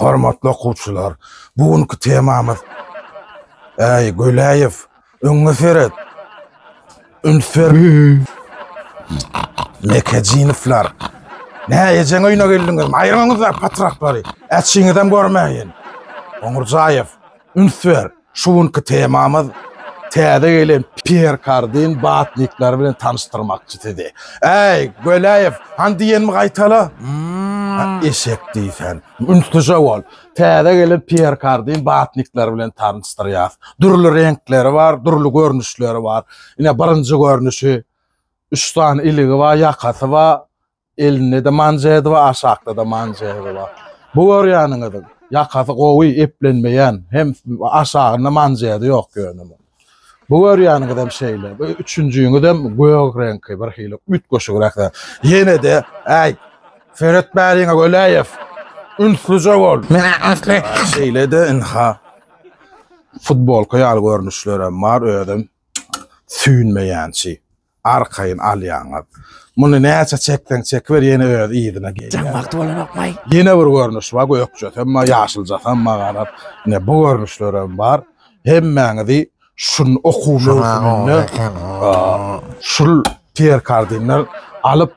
Hormatly okuwçylar, bugünkü temamyz Ey Gölayev, öňe seret. Ünfer. Mekejinifler. Näjeň öýüne geldiňiz? Aýryňyzlar patraklary. Äçiňizden görmäýin. Oňurjaýew, Ünfer. Şuwunky temamyz täze gelen Pierre Cardin batnikler bilen tanıştyrmakçy dedi. Ey Gölayev, han diýenmi gaýtala? Eşek diýsen. Ünfürje bol. Täze gelen Pierre Cardin batnikler bilen tanıştyrýar. Durly renkleri var, durly görnüşleri var. Ine birinji görnüşi 3 tane iligi var, yakasy var, elinde de manjady var, aşakda da manjady var. Bu görýäniňiz yakasy gowy eplenmeýän, hem aşagynda manjady ýok gönümi. Bu görýäniňiz hem şeýle. Üçüncüýüňiz hem göýek reňki bir hili üt goşugrakda. Ýene de ey Ferit bäriňe Gölayev, ünfürje bol. Mene asly Şeýle de inha futbol koýal görnüşlerem bar ödüm süýnmeýänçi. Arkaýyn alýaňyp. Muny näçe çekden çekber ýene öz ýydyna gelýär. Jammakdy bolan okmay. Ýene bir görnüş bar, göýekçe, hemma ýaşylja, hemma garap. Ne bu görnüşlerem bar. Hemmäňizi şunu okuwlary şul Pierre Cardin'ler alyp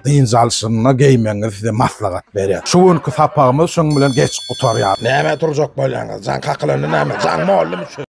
diňjalşyna geýmeňiz size maslahat berýär. Şuwunky sapagymyz şoň bilen geç gutarýar. Näme turjak bolýaňyz? Jan kakylany näme? Jan mollum şu.